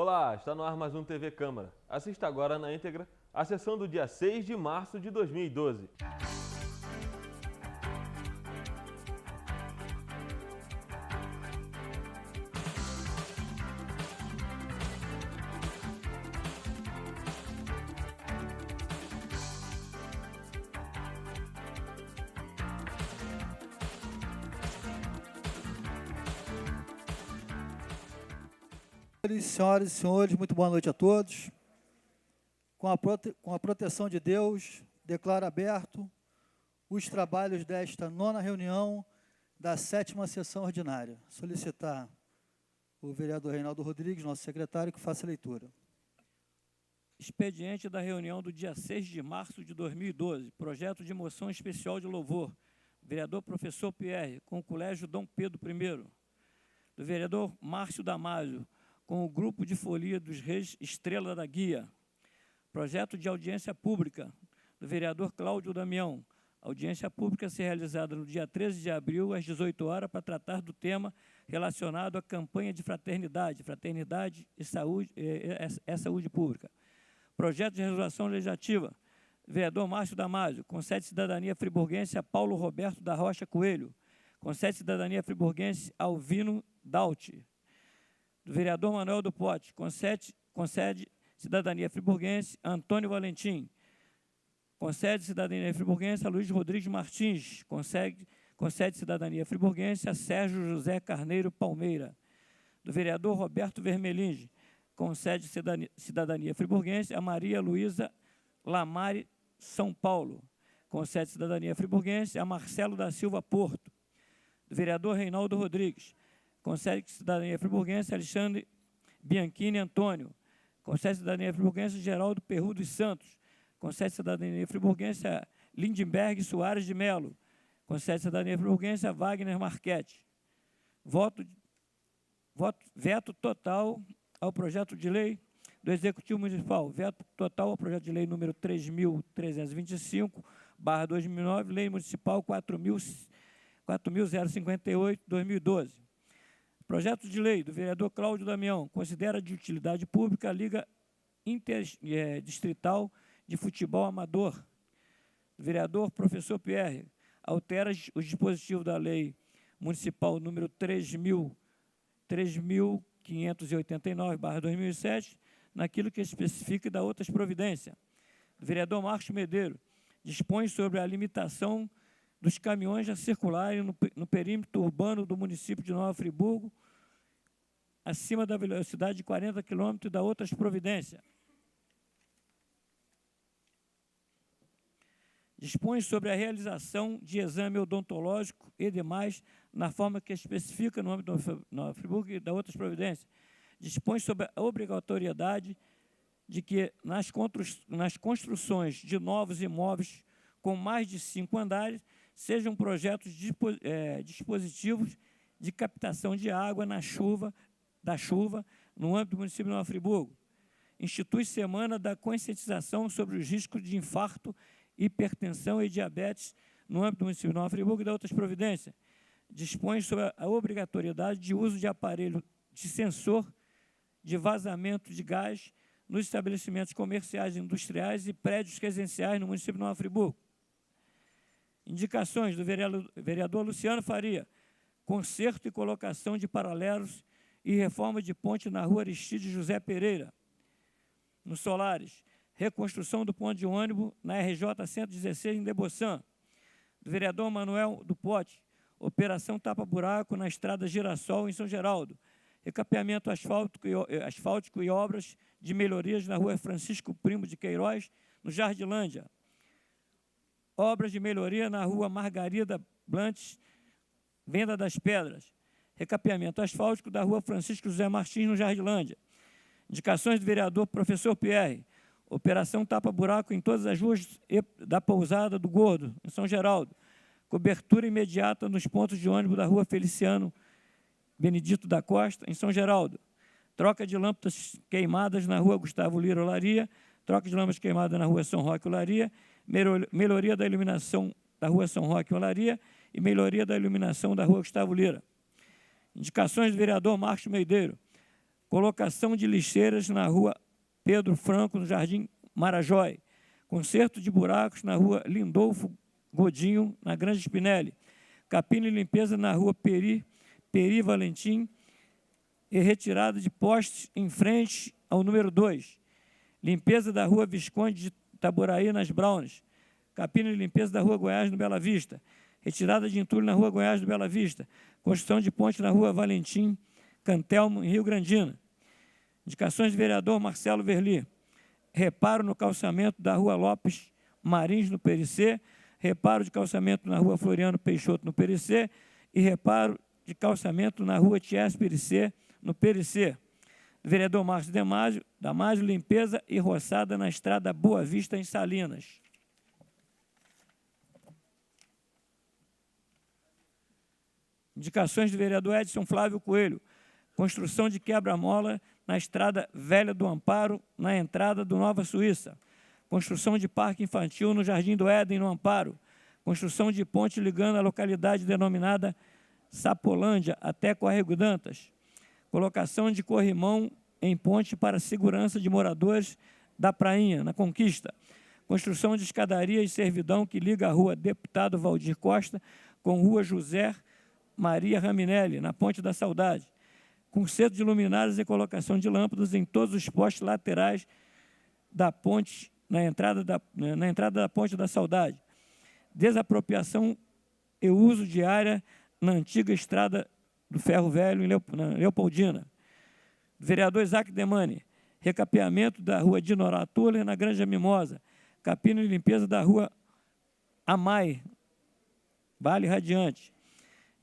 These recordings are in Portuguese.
Olá, está no ar mais um TV Câmara. Assista agora na íntegra a sessão do dia 6 de março de 2012. Senhoras e senhores, muito boa noite a todos. Com a proteção de Deus, declaro aberto os trabalhos desta 9ª reunião da 7ª sessão ordinária. Solicitar o vereador Reinaldo Rodrigues, nosso secretário, que faça a leitura. Expediente da reunião do dia 6 de março de 2012, projeto de moção especial de louvor, vereador professor Pierre, com o Colégio Dom Pedro I, do vereador Márcio Damasio, com o Grupo de Folia dos Reis Estrela da Guia. Projeto de audiência pública, do vereador Cláudio Damião. Audiência pública a ser realizada no dia 13 de abril, às 18 horas, para tratar do tema relacionado à campanha de fraternidade e saúde, saúde pública. Projeto de resolução legislativa, vereador Márcio Damasio, concede cidadania friburguense a Paulo Roberto da Rocha Coelho. Concede cidadania friburguense a Alvino Dauti. Do vereador Manuel do Pote, concede cidadania friburguense a Antônio Valentim. Concede cidadania friburguense a Luiz Rodrigues Martins. Concede cidadania friburguense a Sérgio José Carneiro Palmeira. Do vereador Roberto Vermelinge, concede cidadania friburguense a Maria Luísa Lamare São Paulo. Concede cidadania friburguense a Marcelo da Silva Porto. Do vereador Reinaldo Rodrigues, concede cidadania friburguense a Alexandre Bianchini Antônio. Concede cidadania friburguense a Geraldo Perru dos Santos. Concede cidadania friburguense a Lindbergh Soares de Melo. Concede cidadania friburguense a Wagner Marchetti. Veto total ao projeto de lei do Executivo Municipal. Veto total ao projeto de lei número 3.325/2009, Lei Municipal 4.058/2012. Projeto de lei do vereador Cláudio Damião, considera de utilidade pública a Liga Interdistrital de Futebol Amador. Do vereador professor Pierre, altera os dispositivos da Lei Municipal número 3.589/2007, naquilo que especifica e dá outras providências. Do vereador Marcos Medeiro, dispõe sobre a limitação dos caminhões a circularem no perímetro urbano do município de Nova Friburgo, acima da velocidade de 40 km e da outras providências. Dispõe sobre a realização de exame odontológico e demais, na forma que especifica no âmbito de Nova Friburgo e da outras providências. Dispõe sobre a obrigatoriedade de que nas construções de novos imóveis com mais de 5 andares, sejam projetos dispositivos de captação de água da chuva no âmbito do município de Nova Friburgo. Institui Semana da Conscientização sobre os riscos de infarto, hipertensão e diabetes no âmbito do município de Nova Friburgo e da outras providências. Dispõe sobre a obrigatoriedade de uso de aparelho de sensor de vazamento de gás nos estabelecimentos comerciais, industriais e prédios residenciais no município de Nova Friburgo. Indicações do vereador Luciano Faria, conserto e colocação de paralelos e reforma de ponte na rua Aristide José Pereira. No Solares, reconstrução do ponto de ônibus na RJ 116 em Deboçã. Do vereador Manuel do Pote, operação tapa-buraco na estrada Girassol em São Geraldo. Recapeamento asfáltico e obras de melhorias na rua Francisco Primo de Queiroz, no Jardilândia. Obras de melhoria na rua Margarida Blantes, Venda das Pedras. Recapeamento asfáltico da rua Francisco José Martins, no Jardilândia. Indicações do vereador professor Pierre. Operação tapa-buraco em todas as ruas da Pousada do Gordo, em São Geraldo. Cobertura imediata nos pontos de ônibus da rua Feliciano Benedito da Costa, em São Geraldo. Troca de lâmpadas queimadas na rua Gustavo Lira Olaria. Troca de lâmpadas queimadas na rua São Roque Olaria. Melhoria da iluminação da rua São Roque Olaria e melhoria da iluminação da rua Gustavo Lira. Indicações do vereador Marcos Medeiro. colocação de lixeiras na rua Pedro Franco, no Jardim Marajói, conserto de buracos na rua Lindolfo Godinho, na Grande Spinelli, capina e limpeza na rua Peri Valentim e retirada de postes em frente ao número 2, limpeza da rua Visconde de Itaboraí, nas Browns, capina e limpeza da rua Goiás, no Bela Vista, retirada de entulho na rua Goiás, no Bela Vista, construção de ponte na rua Valentim Cantelmo, em Rio Grandina. Indicações do vereador Marcelo Verli: reparo no calçamento da rua Lopes Marins, no Pericê, reparo de calçamento na rua Floriano Peixoto, no Pericê, e reparo de calçamento na rua Ties Pericê, no Pericê. Vereador Márcio Damásio, limpeza e roçada na estrada Boa Vista, em Salinas. Indicações do vereador Edson Flávio Coelho: construção de quebra-mola na estrada Velha do Amparo, na entrada do Nova Suíça. Construção de parque infantil no Jardim do Éden, no Amparo. Construção de ponte ligando a localidade denominada Sapolândia até Córrego Dantas. Colocação de corrimão em ponte para segurança de moradores da Prainha, na Conquista. Construção de escadaria e servidão que liga a rua Deputado Valdir Costa com rua José Maria Raminelli, na Ponte da Saudade. Conserto de luminárias e colocação de lâmpadas em todos os postes laterais da ponte, na entrada da Ponte da Saudade. Desapropriação e uso de área na antiga estrada do Ferro Velho, em Leopoldina. Vereador Isaac Demani: recapeamento da rua Dinorá Tuller, na Granja Mimosa. Capina e limpeza da rua Amai, Vale Radiante.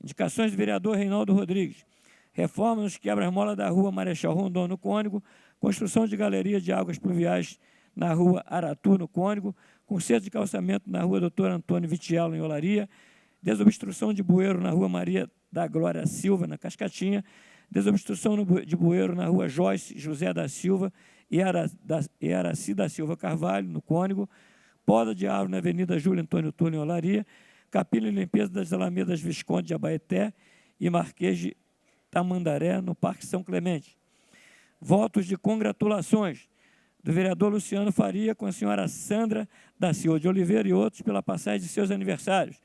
Indicações do vereador Reinaldo Rodrigues: reforma nos quebra-mola da rua Marechal Rondon, no Cônego, construção de galeria de águas pluviais na rua Aratu, no Cônego, conserto de calçamento na rua Doutor Antônio Vitiello, em Olaria, desobstrução de bueiro na rua Maria da Glória Silva, na Cascatinha, desobstrução de bueiro na rua Joyce José da Silva e Araci da Silva Carvalho, no Cônego, poda de árvore na Avenida Júlio Antônio Túlio, em Olaria, capina e limpeza das alamedas Visconde de Abaeté e Marquês de Tamandaré, no Parque São Clemente. Votos de congratulações do vereador Luciano Faria com a senhora Sandra da Silva de Oliveira e outros pela passagem de seus aniversários.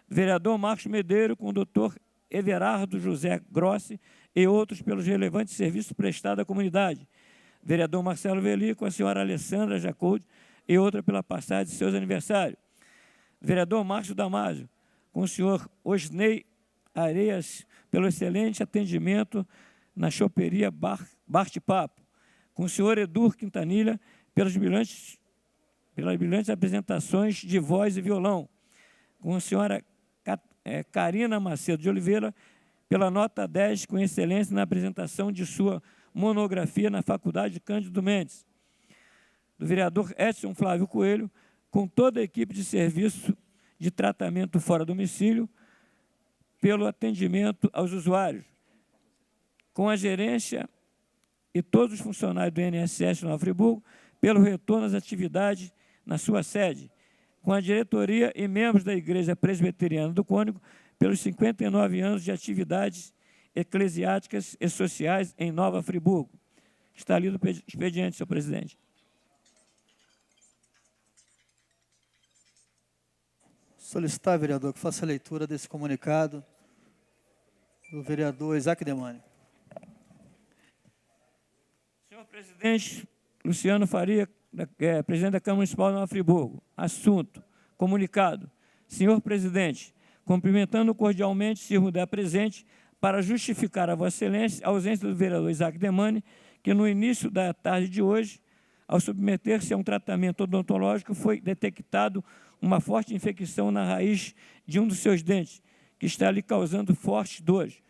Vereador Marcos Medeiro com o doutor Everardo José Grossi e outros pelos relevantes serviços prestados à comunidade. Vereador Marcelo Verli com a senhora Alessandra Jacob e outra pela passagem de seus aniversários. Vereador Márcio Damásio com o senhor Osnei Areias pelo excelente atendimento na choperia Bate-Papo. Com o senhor Edur Quintanilha pelas brilhantes apresentações de voz e violão. Com a senhora Karina Macedo de Oliveira pela nota 10 com excelência na apresentação de sua monografia na Faculdade Cândido Mendes. Do vereador Edson Flávio Coelho com toda a equipe de serviço de tratamento fora domicílio pelo atendimento aos usuários. Com a gerência e todos os funcionários do INSS Nova Friburgo pelo retorno às atividades na sua sede. Com a diretoria e membros da Igreja Presbiteriana do Cônego pelos 59 anos de atividades eclesiásticas e sociais em Nova Friburgo. Está lido o expediente, senhor presidente. Solicitar, vereador, que faça a leitura desse comunicado do vereador Isaac Demani. Senhor presidente, Luciano Faria, presidente da Câmara Municipal de Nova Friburgo. Assunto: comunicado. Senhor presidente, cumprimentando cordialmente, sirvo da presente para justificar a Vossa Excelência a ausência do vereador Isaac Demani, que no início da tarde de hoje, ao submeter-se a um tratamento odontológico, foi detectado uma forte infecção na raiz de um dos seus dentes, que está lhe causando fortes dores.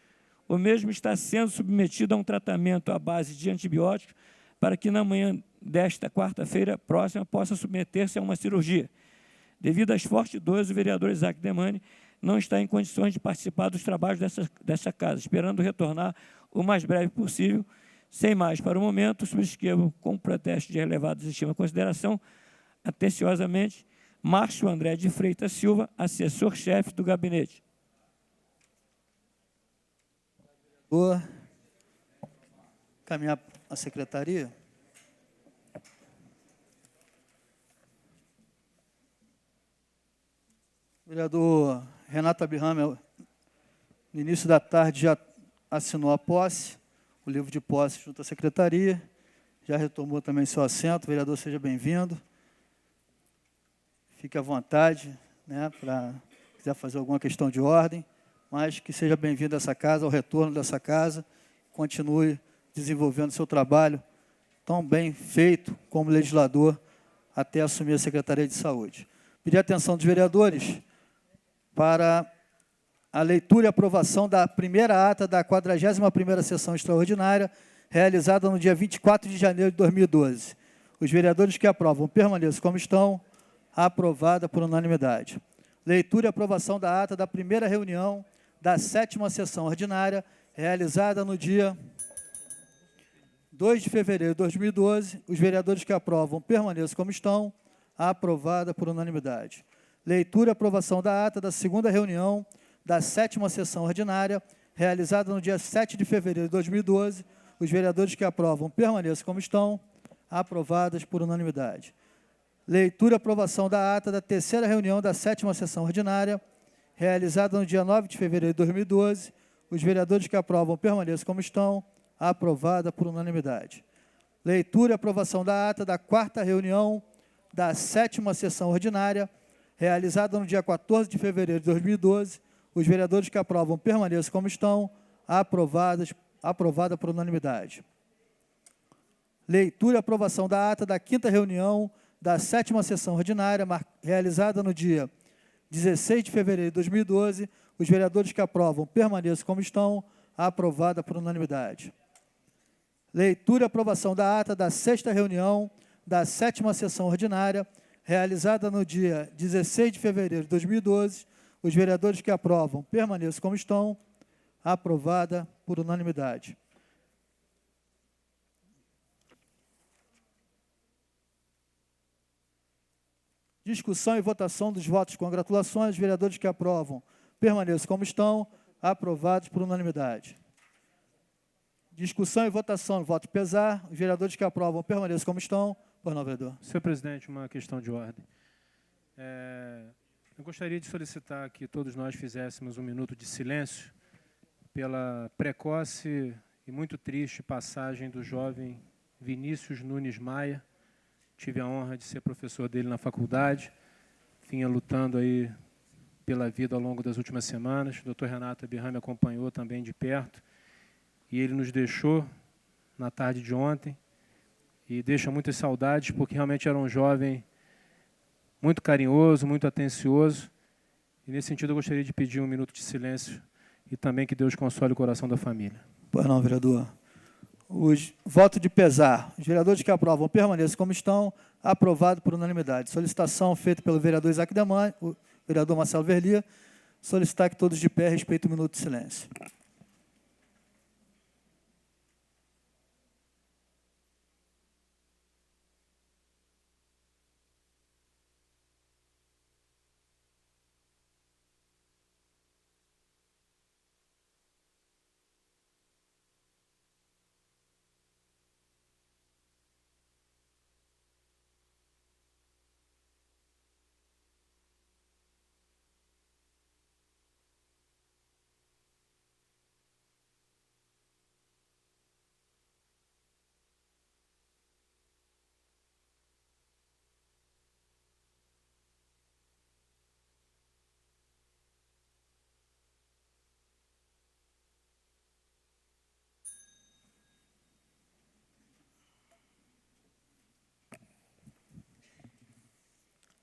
O mesmo está sendo submetido a um tratamento à base de antibióticos para que na manhã desta quarta-feira próxima possa submeter-se a uma cirurgia. Devido às fortes dores, o vereador Isaac Demani não está em condições de participar dos trabalhos dessa casa, esperando retornar o mais breve possível. Sem mais, para o momento, subscrevo com protesto de elevada estima e consideração, atenciosamente, Márcio André de Freitas Silva, assessor-chefe do gabinete. Caminhar à secretaria. O vereador Renato Abirrame, no início da tarde, já assinou a posse, o livro de posse junto à secretaria, já retomou também seu assento. Vereador, seja bem-vindo. Fique à vontade, né, para quiser fazer alguma questão de ordem, mas que seja bem-vindo a essa casa, ao retorno dessa casa, continue desenvolvendo seu trabalho tão bem feito como legislador até assumir a Secretaria de Saúde. Pedir a atenção dos vereadores para a leitura e aprovação da primeira ata da 41ª sessão extraordinária, realizada no dia 24 de janeiro de 2012. Os vereadores que aprovam permaneçam como estão. Aprovada por unanimidade. Leitura e aprovação da ata da primeira reunião da 7ª sessão ordinária, realizada no dia 2 de fevereiro de 2012. Os vereadores que aprovam permaneçam como estão. Aprovada por unanimidade. Leitura e aprovação da ata da segunda reunião da 7ª sessão ordinária, realizada no dia 7 de fevereiro de 2012. Os vereadores que aprovam permaneçam como estão. Aprovadas por unanimidade. Leitura e aprovação da ata da terceira reunião da 7ª sessão ordinária, realizada no dia 9 de fevereiro de 2012. Os vereadores que aprovam permaneçam como estão. Aprovada por unanimidade. Leitura e aprovação da ata da quarta reunião da 7ª sessão ordinária, realizada no dia 14 de fevereiro de 2012. Os vereadores que aprovam permaneçam como estão. Aprovada por unanimidade. Leitura e aprovação da ata da quinta reunião da 7ª sessão ordinária, realizada no dia 16 de fevereiro de 2012, os vereadores que aprovam permaneçam como estão. Aprovada por unanimidade. Leitura e aprovação da ata da sexta reunião da 7ª sessão ordinária, realizada no dia 16 de fevereiro de 2012, os vereadores que aprovam permaneçam como estão. Aprovada por unanimidade. Discussão e votação dos votos de congratulações. Os vereadores que aprovam permaneçam como estão. Aprovados por unanimidade. Discussão e votação do voto de pesar. Os vereadores que aprovam permaneçam como estão. Pois não, vereador. Senhor presidente, uma questão de ordem. Eu gostaria de solicitar que todos nós fizéssemos um minuto de silêncio pela precoce e muito triste passagem do jovem Vinícius Nunes Maia. Tive a honra de ser professor dele na faculdade, vinha lutando aí pela vida ao longo das últimas semanas. O Dr. Renato Abirrame acompanhou também de perto, e ele nos deixou na tarde de ontem, e deixa muitas saudades, porque realmente era um jovem muito carinhoso, muito atencioso, e nesse sentido eu gostaria de pedir um minuto de silêncio, e também que Deus console o coração da família. Pois não, vereador. Voto de pesar. Os vereadores que aprovam permaneçam como estão. Aprovado por unanimidade. Solicitação feita pelo vereador Isaac Deman, o vereador Marcelo Verlia. Solicitar que todos de pé respeitem o minuto de silêncio.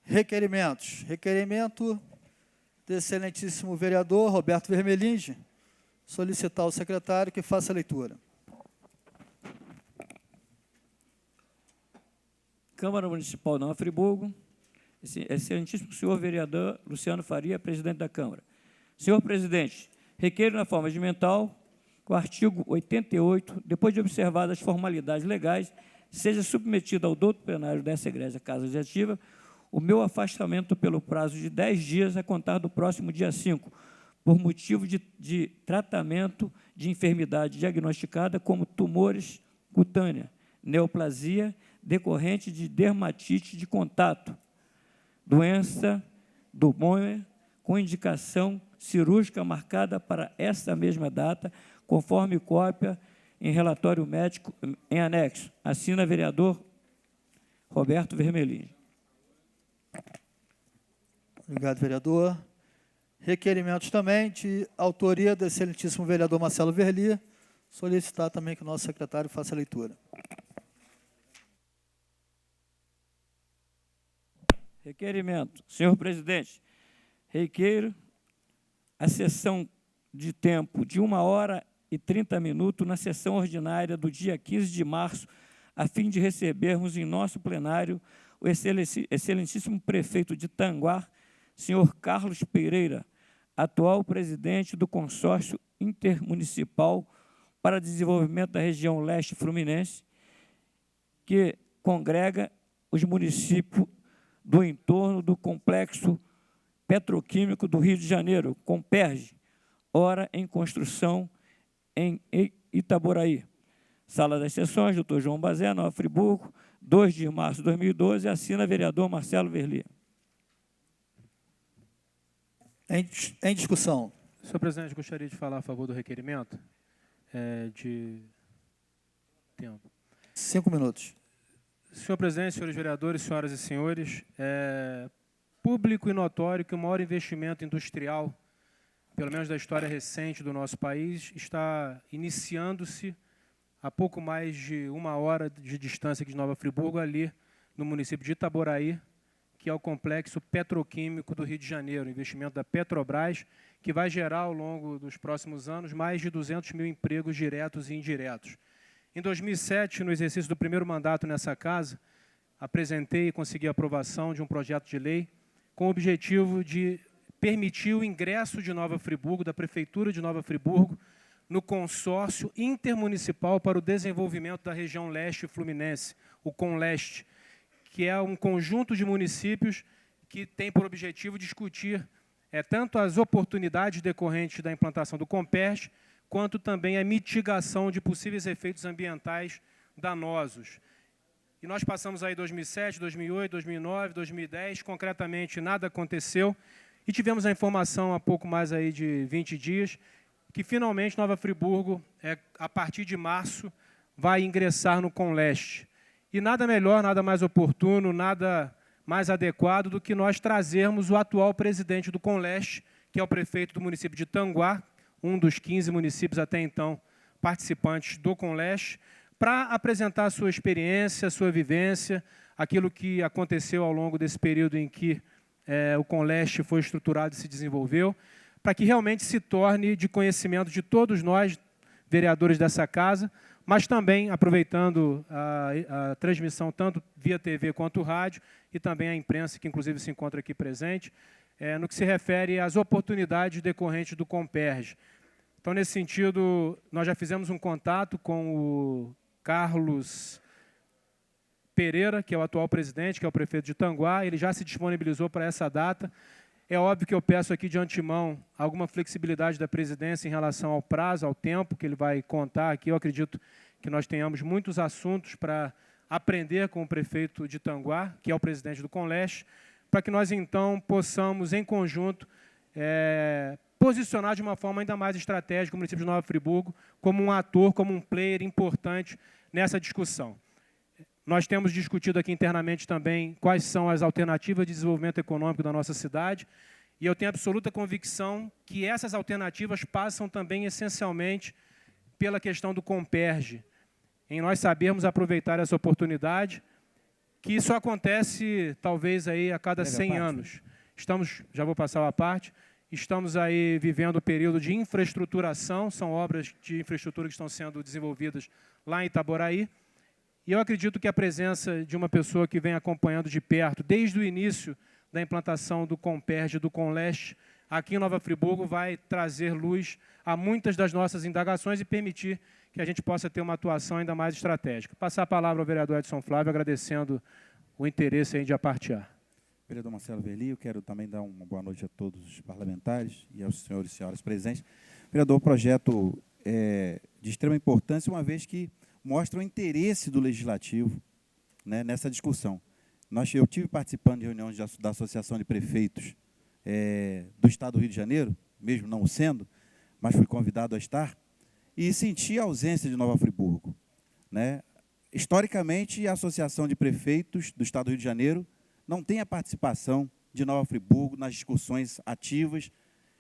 Requerimentos. Requerimento do excelentíssimo vereador Roberto Vermelinge. Solicitar ao secretário que faça a leitura. Câmara Municipal de Nova Friburgo. Excelentíssimo senhor vereador Luciano Faria, presidente da Câmara. Senhor presidente, requeiro na forma regimental que o artigo 88, depois de observadas as formalidades legais, seja submetido ao douto plenário dessa egrégia Casa Legislativa o meu afastamento pelo prazo de 10 dias a contar do próximo dia 5, por motivo de tratamento de enfermidade diagnosticada como tumores cutânea, neoplasia decorrente de dermatite de contato, doença do Boehmer, com indicação cirúrgica marcada para esta mesma data, conforme cópia em relatório médico em anexo. Assina vereador Roberto Vermelini. Obrigado, vereador. Requerimentos também de autoria do excelentíssimo vereador Marcelo Verli. Solicitar também que o nosso secretário faça a leitura. Requerimento. Senhor presidente, requeiro a sessão de tempo de 1h30 na sessão ordinária do dia 15 de março, a fim de recebermos em nosso plenário o excelentíssimo prefeito de Tanguá, senhor Carlos Pereira, atual presidente do Consórcio Intermunicipal para Desenvolvimento da Região Leste Fluminense, que congrega os municípios do entorno do Complexo Petroquímico do Rio de Janeiro, Comperj, ora em construção em Itaboraí. Sala das Sessões, doutor João Bazé, Nova Friburgo, 2 de março de 2012, assina vereador Marcelo Verli. Em discussão. Senhor presidente, gostaria de falar a favor do requerimento de tempo. 5 minutos. Senhor presidente, senhores vereadores, senhoras e senhores, é público e notório que o maior investimento industrial, pelo menos da história recente do nosso país, está iniciando-se a pouco mais de 1 hora de distância aqui de Nova Friburgo, ali no município de Itaboraí, que é o Complexo Petroquímico do Rio de Janeiro, investimento da Petrobras, que vai gerar ao longo dos próximos anos mais de 200 mil empregos diretos e indiretos. Em 2007, no exercício do primeiro mandato nessa casa, apresentei e consegui a aprovação de um projeto de lei com o objetivo de permitir o ingresso de Nova Friburgo, da Prefeitura de Nova Friburgo, no consórcio intermunicipal para o desenvolvimento da região leste fluminense, o CONLEST, que é um conjunto de municípios que tem por objetivo discutir tanto as oportunidades decorrentes da implantação do Comperj, quanto também a mitigação de possíveis efeitos ambientais danosos. E nós passamos aí 2007, 2008, 2009, 2010, concretamente nada aconteceu, e tivemos a informação há pouco mais aí de 20 dias, que finalmente Nova Friburgo, a partir de março, vai ingressar no CONLEST. E nada melhor, nada mais oportuno, nada mais adequado do que nós trazermos o atual presidente do CONLEST, que é o prefeito do município de Tanguá, um dos 15 municípios até então participantes do CONLEST, para apresentar a sua experiência, a sua vivência, aquilo que aconteceu ao longo desse período em que o CONLEST foi estruturado e se desenvolveu, para que realmente se torne de conhecimento de todos nós, vereadores dessa casa, mas também aproveitando a transmissão tanto via TV quanto rádio e também a imprensa, que inclusive se encontra aqui presente, no que se refere às oportunidades decorrentes do Comperj. Então, nesse sentido, nós já fizemos um contato com o Carlos Pereira, que é o atual presidente, que é o prefeito de Tanguá, ele já se disponibilizou para essa data. É óbvio que eu peço aqui de antemão alguma flexibilidade da presidência em relação ao prazo, ao tempo que ele vai contar aqui. Eu acredito que nós tenhamos muitos assuntos para aprender com o prefeito de Tanguá, que é o presidente do CONLEST, para que nós, então, possamos, em conjunto, posicionar de uma forma ainda mais estratégica o município de Nova Friburgo como um ator, como um player importante nessa discussão. Nós temos discutido aqui internamente também quais são as alternativas de desenvolvimento econômico da nossa cidade, e eu tenho absoluta convicção que essas alternativas passam também, essencialmente, pela questão do Comperj, em nós sabermos aproveitar essa oportunidade, que isso acontece, talvez, aí a cada 100 anos. Já vou passar a parte, estamos aí vivendo o período de infraestruturação, são obras de infraestrutura que estão sendo desenvolvidas lá em Itaboraí, e eu acredito que a presença de uma pessoa que vem acompanhando de perto, desde o início da implantação do Comperj e do CONLEST, aqui em Nova Friburgo, vai trazer luz a muitas das nossas indagações e permitir que a gente possa ter uma atuação ainda mais estratégica. Passar a palavra ao vereador Edson Flávio, agradecendo o interesse aí de apartear. Vereador Marcelo Verli, eu quero também dar uma boa noite a todos os parlamentares e aos senhores e senhoras presentes. Vereador, o projeto é de extrema importância, uma vez que mostra o interesse do Legislativo, né, nessa discussão. Eu tive participando de reuniões da Associação de Prefeitos do Estado do Rio de Janeiro, mesmo não o sendo, mas fui convidado a estar, e senti a ausência de Nova Friburgo, né? Historicamente, a Associação de Prefeitos do Estado do Rio de Janeiro não tem a participação de Nova Friburgo nas discussões ativas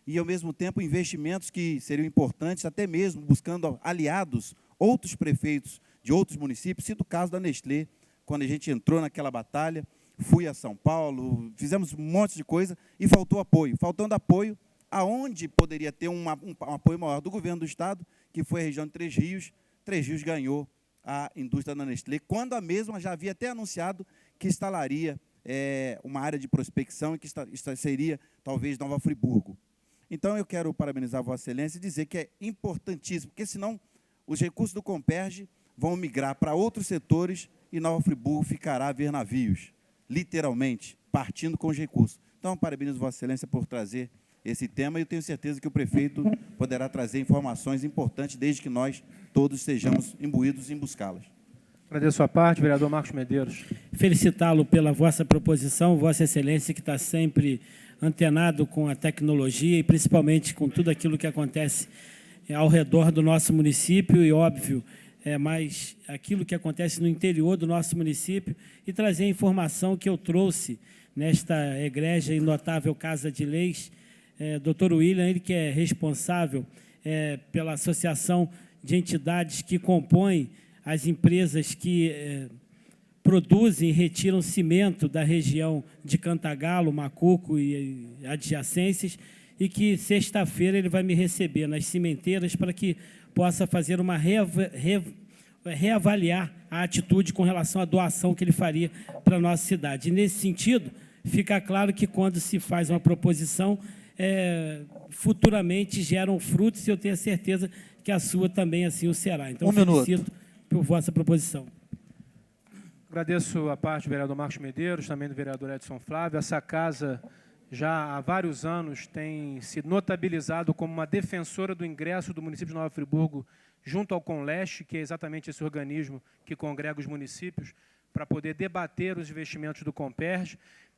e, ao mesmo tempo, investimentos que seriam importantes, até mesmo buscando aliados, outros prefeitos de outros municípios, cito o caso da Nestlé, quando a gente entrou naquela batalha, fui a São Paulo, fizemos um monte de coisa e faltou apoio. Faltando apoio, aonde poderia ter um apoio maior do governo do Estado, que foi a região de Três Rios ganhou a indústria da Nestlé, quando a mesma já havia até anunciado que instalaria uma área de prospecção e que seria, talvez, Nova Friburgo. Então, eu quero parabenizar a Vossa Excelência e dizer que é importantíssimo, porque, senão, os recursos do Comperj vão migrar para outros setores e Nova Friburgo ficará a ver navios, literalmente, partindo com os recursos. Então, parabenizo Vossa Excelência por trazer esse tema e eu tenho certeza que o prefeito poderá trazer informações importantes, desde que nós todos sejamos imbuídos em buscá-las. Agradeço a parte, vereador Marcos Medeiros. Felicitá-lo pela vossa proposição, Vossa Excelência, que está sempre antenado com a tecnologia e principalmente com tudo aquilo que acontece ao redor do nosso município e, óbvio, mais aquilo que acontece no interior do nosso município e trazer a informação que eu trouxe nesta egrégia e notável Casa de Leis. Dr. William, ele que é responsável pela associação de entidades que compõem as empresas que produzem e retiram cimento da região de Cantagalo, Macuco e adjacências, e que sexta-feira ele vai me receber nas cimenteiras para que possa fazer uma reavaliar a atitude com relação à doação que ele faria para a nossa cidade. E, nesse sentido, fica claro que, quando se faz uma proposição, futuramente geram frutos, e eu tenho a certeza que a sua também assim o será. Então, felicito por vossa proposição. Agradeço a parte do vereador Marcos Medeiros, também do vereador Edson Flávio. Essa casa, já há vários anos, tem se notabilizado como uma defensora do ingresso do município de Nova Friburgo junto ao Conleste, que é exatamente esse organismo que congrega os municípios, para poder debater os investimentos do Comperj.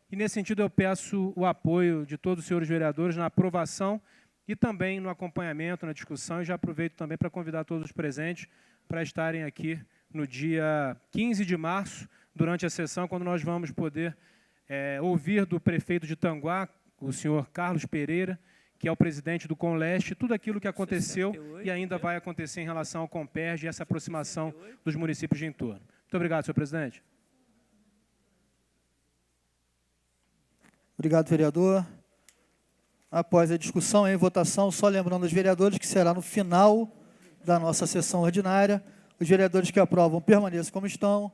E, nesse sentido, eu peço o apoio de todos os senhores vereadores na aprovação e também no acompanhamento, na discussão, e já aproveito também para convidar todos os presentes para estarem aqui no dia 15 de março, durante a sessão, quando nós vamos poder ouvir do prefeito de Tanguá, o senhor Carlos Pereira, que é o presidente do Conleste, tudo aquilo que aconteceu 68, e ainda vai acontecer em relação ao Comperj e essa aproximação 68 dos municípios de entorno. Muito obrigado, senhor presidente. Obrigado, vereador. Após a discussão em votação, só lembrando aos vereadores que será no final da nossa sessão ordinária. Os vereadores que aprovam permaneçam como estão.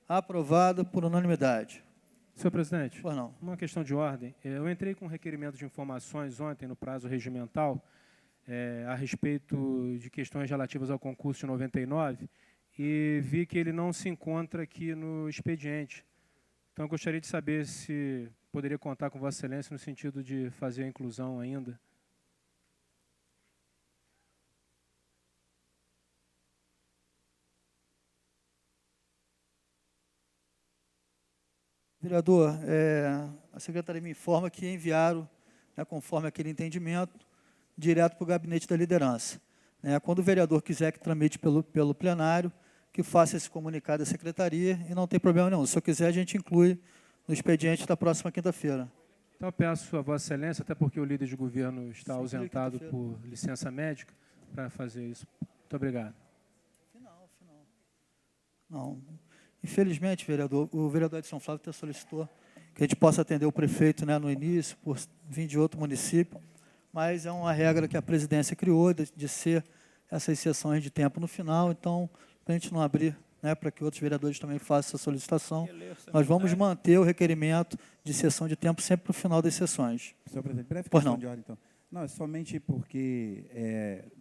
Aprovado por unanimidade. Senhor presidente, pois não. Uma questão de ordem. Eu entrei com um requerimento de informações ontem, no prazo regimental, a respeito de questões relativas ao concurso de 99, e vi que ele não se encontra aqui no expediente. Então, eu gostaria de saber se poderia contar com Vossa Excelência no sentido de fazer a inclusão ainda. Vereador, a secretaria me informa que enviaram, conforme aquele entendimento, direto para o gabinete da liderança. Quando o vereador quiser que tramite pelo plenário, que faça esse comunicado à secretaria, e não tem problema nenhum. Se eu quiser, a gente inclui no expediente da próxima quinta-feira. Então, eu peço a Vossa Excelência, até porque o líder de governo está ausentado por licença médica, para fazer isso. Muito obrigado. Final. Não. Infelizmente, vereador, o vereador Edson Flávio até solicitou que a gente possa atender o prefeito no início, por vir de outro município, mas é uma regra que a presidência criou, de ser essas sessões de tempo no final, então, para a gente não abrir, para que outros vereadores também façam essa solicitação, nós vamos manter o requerimento de sessão de tempo sempre no final das sessões. Senhor presidente, breve questão de ordem, então. Não, é somente porque,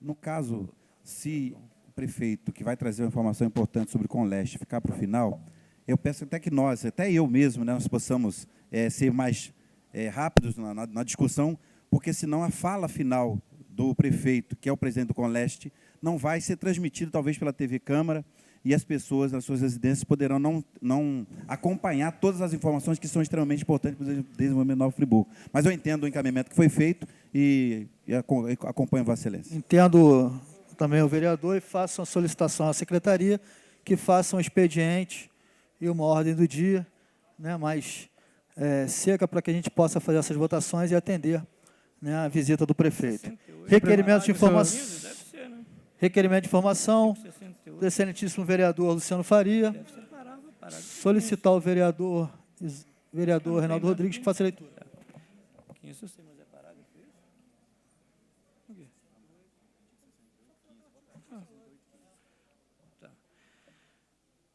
no caso, se o prefeito, que vai trazer uma informação importante sobre o Conleste, ficar para o final, eu peço até que nós, até eu mesmo, nós possamos ser mais rápidos na discussão, porque senão a fala final do prefeito, que é o presidente do Conleste, não vai ser transmitido talvez pela TV Câmara, e as pessoas nas suas residências poderão não acompanhar todas as informações que são extremamente importantes para o desenvolvimento de Nova Friburgo. Mas eu entendo o encaminhamento que foi feito e acompanho Vossa Excelência. Entendo também o vereador e faço uma solicitação à secretaria que faça um expediente e uma ordem do dia, né, mais seca, para que a gente possa fazer essas votações e atender, né, a visita do prefeito. Requerimento de informação. Requerimento de informação do excelentíssimo vereador Luciano Faria. Solicitar ao vereador Reinaldo Rodrigues que faça a leitura.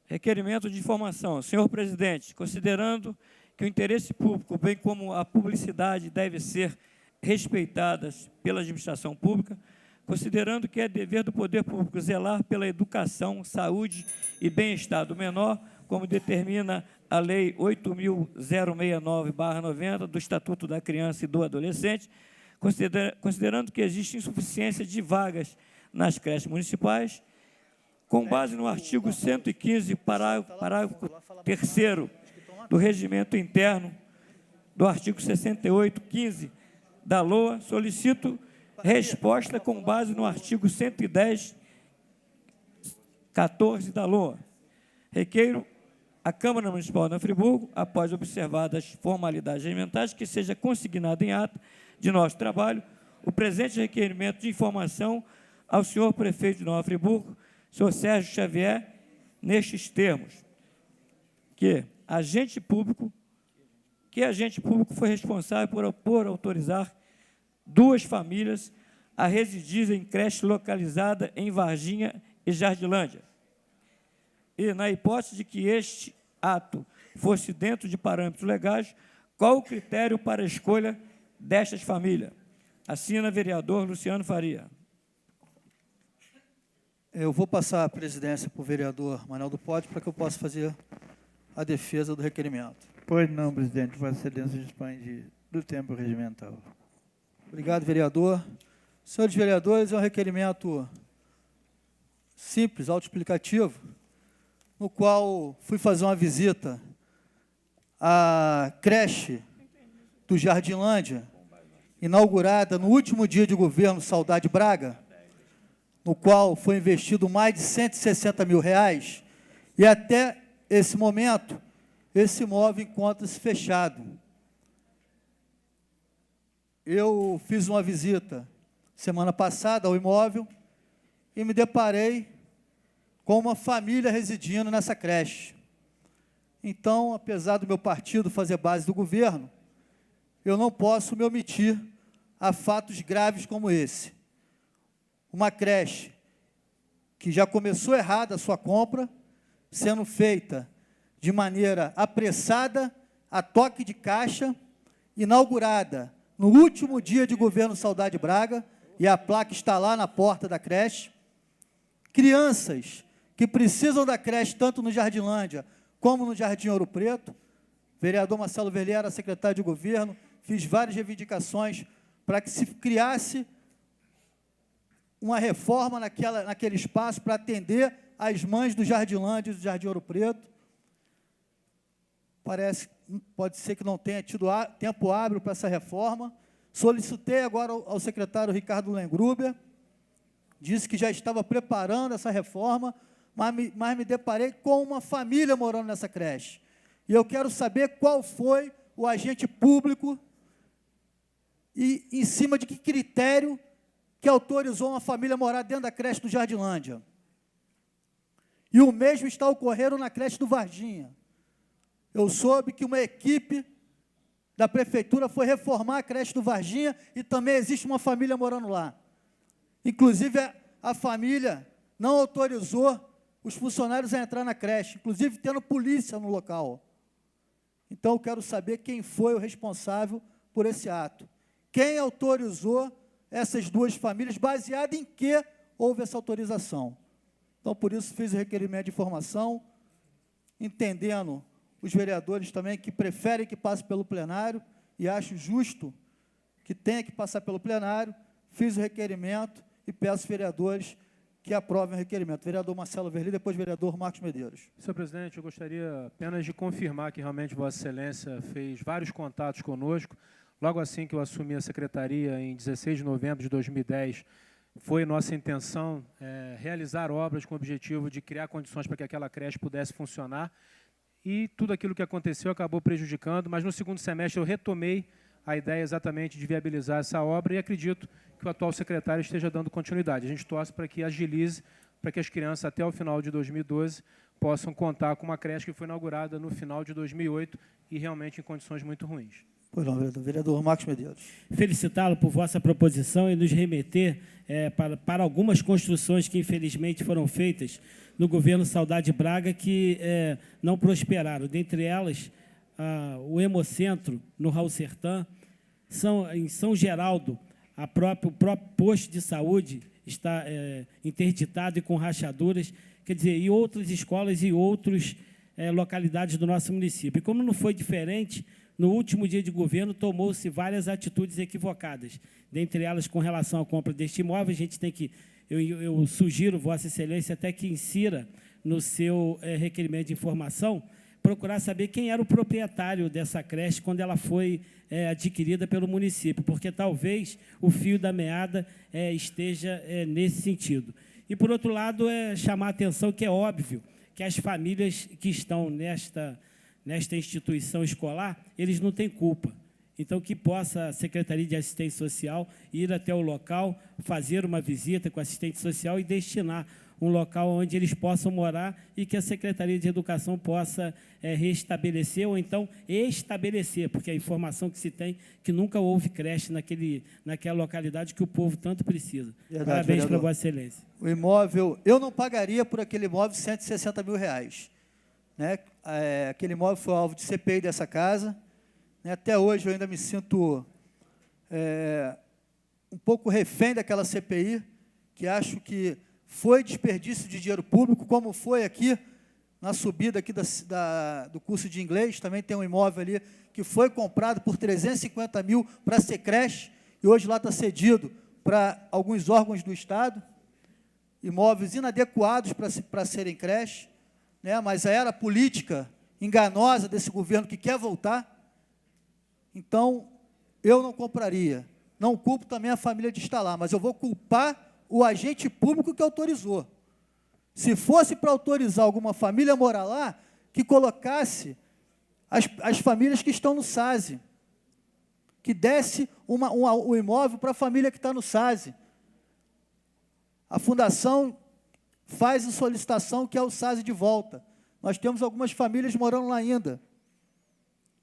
Requerimento de informação. Senhor presidente, considerando que o interesse público, bem como a publicidade, deve ser respeitadas pela administração pública, considerando que é dever do poder público zelar pela educação, saúde e bem-estar do menor, como determina a Lei 8.069/90 do Estatuto da Criança e do Adolescente, considerando que existe insuficiência de vagas nas creches municipais, com base no artigo 115, parágrafo 3º do Regimento Interno, do artigo 68, 15 da LOA, solicito resposta com base no artigo 110, 14 da LOA. Requeiro à Câmara Municipal de Nova Friburgo, após observadas as formalidades regimentares, que seja consignado em ata de nosso trabalho o presente requerimento de informação ao senhor prefeito de Nova Friburgo, senhor Sérgio Xavier, nestes termos: que agente público foi responsável por autorizar 2 famílias a residir em creche localizada em Varginha e Jardilândia. E, na hipótese de que este ato fosse dentro de parâmetros legais, qual o critério para a escolha destas famílias? Assina vereador Luciano Faria. Eu vou passar a presidência para o vereador Manuel do Pote para que eu possa fazer a defesa do requerimento. Pois não, presidente. Vossa Excelência dispõe do tempo regimental. Obrigado, vereador. Senhores vereadores, é um requerimento simples, autoexplicativo, no qual fui fazer uma visita à creche do Jardilândia, inaugurada no último dia de governo Saudade Braga, no qual foi investido mais de R$160 mil, e até esse momento, esse imóvel encontra-se fechado. Eu fiz uma visita semana passada ao imóvel e me deparei com uma família residindo nessa creche. Então, apesar do meu partido fazer base do governo, eu não posso me omitir a fatos graves como esse. Uma creche que já começou errada a sua compra, sendo feita de maneira apressada, a toque de caixa, inaugurada no último dia de governo Saudade Braga, e a placa está lá na porta da creche. Crianças que precisam da creche, tanto no Jardilândia como no Jardim Ouro Preto. Vereador Marcelo Verliera, secretário de governo, fiz várias reivindicações para que se criasse uma reforma naquele espaço para atender as mães do Jardilândia e do Jardim Ouro Preto. Pode ser que não tenha tido tempo hábil para essa reforma. Solicitei agora ao secretário Ricardo Lengruber, disse que já estava preparando essa reforma, mas me deparei com uma família morando nessa creche. E eu quero saber qual foi o agente público e em cima de que critério que autorizou uma família a morar dentro da creche do Jardilândia. E o mesmo está ocorrendo na creche do Varginha. Eu soube que uma equipe da prefeitura foi reformar a creche do Varginha e também existe uma família morando lá. Inclusive, a família não autorizou os funcionários a entrar na creche, inclusive tendo polícia no local. Então, eu quero saber quem foi o responsável por esse ato. Quem autorizou essas 2 famílias, baseado em que houve essa autorização. Então, por isso, fiz o requerimento de informação, entendendo os vereadores também que preferem que passe pelo plenário, e acho justo que tenha que passar pelo plenário, fiz o requerimento e peço aos vereadores que aprovem o requerimento. Vereador Marcelo Verli, depois vereador Marcos Medeiros. Senhor presidente, eu gostaria apenas de confirmar que realmente Vossa Excelência fez vários contatos conosco. Logo assim que eu assumi a secretaria, em 16 de novembro de 2010, foi nossa intenção realizar obras com o objetivo de criar condições para que aquela creche pudesse funcionar. E tudo aquilo que aconteceu acabou prejudicando, mas no segundo semestre eu retomei a ideia exatamente de viabilizar essa obra e acredito que o atual secretário esteja dando continuidade. A gente torce para que agilize, para que as crianças até o final de 2012 possam contar com uma creche que foi inaugurada no final de 2008 e realmente em condições muito ruins. Pois não, vereador. Vereador Marcos Medeiros. Felicitá-lo por vossa proposição e nos remeter para algumas construções que, infelizmente, foram feitas no governo Saudade Braga que não prosperaram. Dentre elas, o Hemocentro, no Raul Sertã, em São Geraldo, o próprio posto de saúde está interditado e com rachaduras, quer dizer, e outras escolas e outras localidades do nosso município. E como não foi diferente, no último dia de governo, tomou-se várias atitudes equivocadas. Dentre elas, com relação à compra deste imóvel, a gente tem que, eu sugiro, Vossa Excelência, até que insira no seu requerimento de informação, procurar saber quem era o proprietário dessa creche quando ela foi adquirida pelo município, porque talvez o fio da meada esteja nesse sentido. E, por outro lado, chamar a atenção que é óbvio que as famílias que estão nesta instituição escolar, eles não têm culpa. Então, que possa a Secretaria de Assistência Social ir até o local, fazer uma visita com a assistente social e destinar um local onde eles possam morar e que a Secretaria de Educação possa restabelecer ou então estabelecer, porque a informação que se tem que nunca houve creche naquela localidade que o povo tanto precisa. Verdade, parabéns para vereador. Vossa Excelência. O imóvel, eu não pagaria por aquele imóvel R$160 mil. Né? Aquele imóvel foi alvo de CPI dessa casa. Né? Até hoje eu ainda me sinto um pouco refém daquela CPI, que acho que foi desperdício de dinheiro público, como foi aqui na subida aqui do curso de inglês. Também tem um imóvel ali que foi comprado por R$350 mil para ser creche, e hoje lá está cedido para alguns órgãos do Estado, imóveis inadequados para serem creche, né? Mas a era política enganosa desse governo que quer voltar. Então, eu não compraria. Não culpo também a família de estar lá, mas eu vou culpar o agente público que autorizou. Se fosse para autorizar alguma família a morar lá, que colocasse as famílias que estão no SASE, que desse o imóvel para a família que está no SASE. A Fundação faz a solicitação que é o SASE de volta. Nós temos algumas famílias morando lá ainda.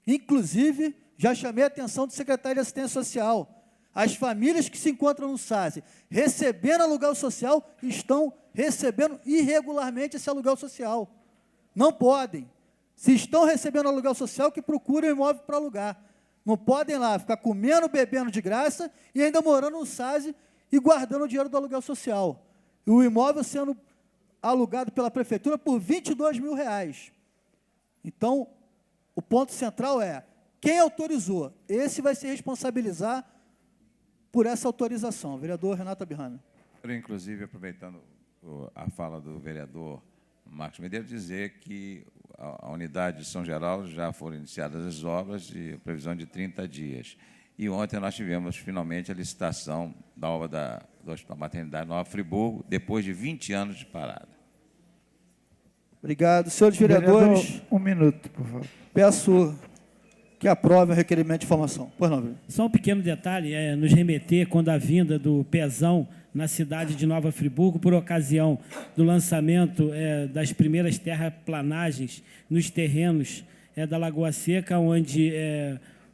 Inclusive, já chamei a atenção do secretário de Assistência Social. As famílias que se encontram no SASE recebendo aluguel social estão recebendo irregularmente esse aluguel social. Não podem. Se estão recebendo aluguel social, que procurem um imóvel para alugar. Não podem lá ficar comendo, bebendo de graça e ainda morando no SASE e guardando o dinheiro do aluguel social. E o imóvel sendo alugado pela prefeitura por R$22 mil. Então, o ponto central é, quem autorizou? Esse vai se responsabilizar por essa autorização. Vereador Renato Abirrame. Inclusive, aproveitando a fala do vereador Marcos Medeiros, dizer que a unidade de São Geraldo já foram iniciadas as obras de previsão de 30 dias. E ontem nós tivemos, finalmente, a licitação da obra da Hospital Maternidade Nova Friburgo, depois de 20 anos de parada. Obrigado. Senhores vereadores, Vereador, 1 minuto, por favor. peço que aprovem o requerimento de informação. Pois não, vereador. Só um pequeno detalhe, nos remeter quando a vinda do Pezão na cidade de Nova Friburgo, por ocasião do lançamento das primeiras terraplanagens nos terrenos da Lagoa Seca, onde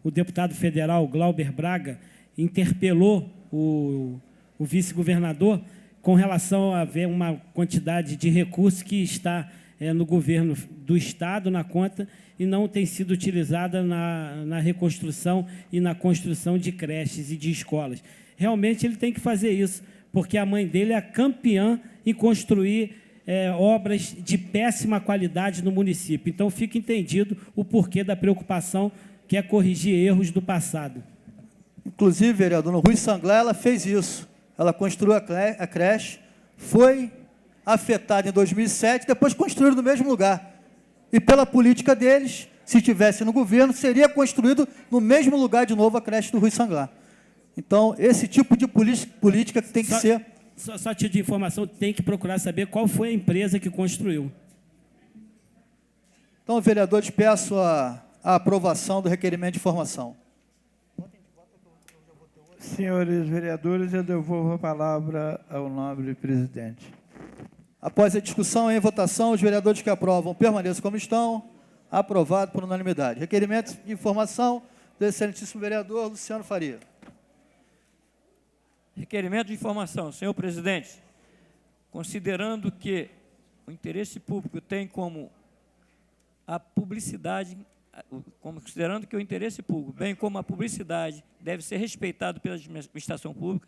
o deputado federal Glauber Braga interpelou o vice-governador com relação a haver uma quantidade de recursos que está no governo do Estado, na conta, e não tem sido utilizada na reconstrução e na construção de creches e de escolas. Realmente ele tem que fazer isso, porque a mãe dele é campeã em construir obras de péssima qualidade no município. Então, fica entendido o porquê da preocupação, que é corrigir erros do passado. Inclusive, vereador, no Rui Sanglé, ela fez isso. Ela construiu a creche foi afetado em 2007, depois construído no mesmo lugar. E pela política deles, se estivesse no governo, seria construído no mesmo lugar de novo a creche do Rui Sanglar. Então, esse tipo de política que tem que ser... Só título de informação, tem que procurar saber qual foi a empresa que construiu. Então, vereadores, peço a aprovação do requerimento de informação. Senhores vereadores, eu devolvo a palavra ao nobre presidente. Após a discussão e votação, os vereadores que aprovam permaneçam como estão. Aprovado por unanimidade. Requerimento de informação do excelentíssimo vereador Luciano Faria. Requerimento de informação, senhor presidente. Considerando que o interesse público tem como a publicidade, considerando que o interesse público, bem como a publicidade, deve ser respeitado pela administração pública,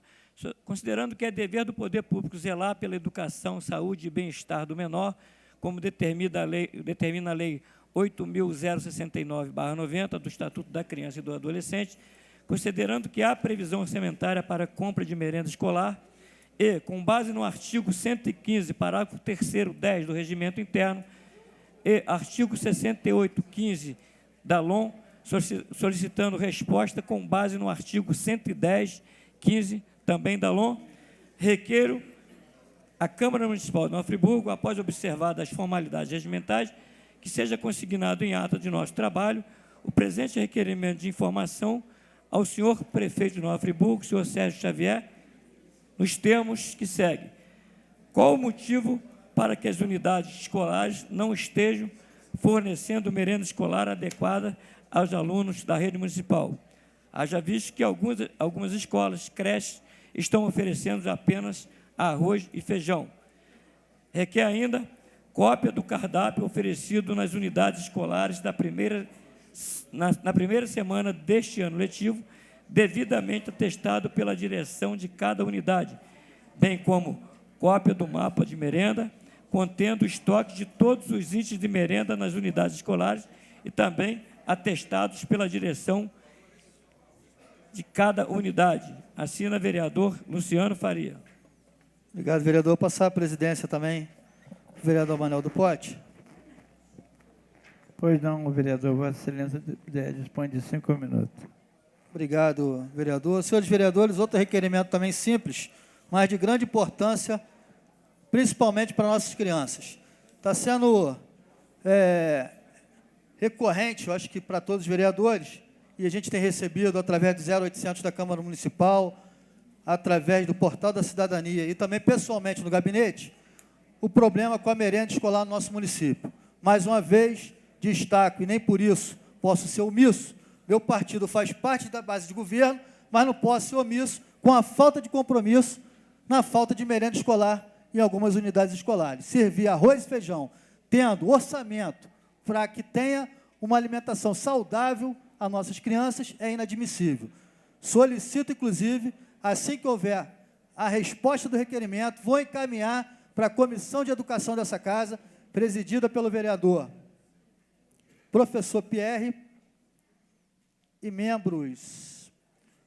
considerando que é dever do poder público zelar pela educação, saúde e bem-estar do menor, como determina a Lei 8.069/90 do Estatuto da Criança e do Adolescente, considerando que há previsão orçamentária para a compra de merenda escolar e, com base no artigo 115, parágrafo 3º, 10 do Regimento Interno e artigo 6815 da LOM, solicitando resposta com base no artigo 110, 15, também da LOM, requeiro à Câmara Municipal de Nova Friburgo, após observadas as formalidades regimentais, que seja consignado em ata de nosso trabalho o presente requerimento de informação ao senhor prefeito de Nova Friburgo, senhor Sérgio Xavier, nos termos que seguem. Qual o motivo para que as unidades escolares não estejam fornecendo merenda escolar adequada aos alunos da rede municipal? Haja visto que algumas escolas, creches, estão oferecendo apenas arroz e feijão. Requer ainda cópia do cardápio oferecido nas unidades escolares na primeira semana deste ano letivo, devidamente atestado pela direção de cada unidade, bem como cópia do mapa de merenda, contendo o estoque de todos os itens de merenda nas unidades escolares e também atestados pela direção de cada unidade. Assina vereador Luciano Faria. Obrigado, vereador. Passar a presidência também, vereador Manuel do Pote. Pois não, vereador, Vossa Excelência dispõe de 5 minutos. Obrigado, vereador. Senhores vereadores, outro requerimento também simples, mas de grande importância, principalmente para nossas crianças. Está sendo recorrente, eu acho que para todos os vereadores, e a gente tem recebido através do 0800 da Câmara Municipal, através do Portal da Cidadania e também pessoalmente no gabinete, o problema com a merenda escolar no nosso município. Mais uma vez, destaco, e nem por isso posso ser omisso, meu partido faz parte da base de governo, mas não posso ser omisso com a falta de compromisso na falta de merenda escolar em algumas unidades escolares. Servir arroz e feijão, tendo orçamento para que tenha uma alimentação saudável a nossas crianças, é inadmissível. Solicito, inclusive, assim que houver a resposta do requerimento, vou encaminhar para a Comissão de Educação dessa casa, presidida pelo vereador professor Pierre e membros,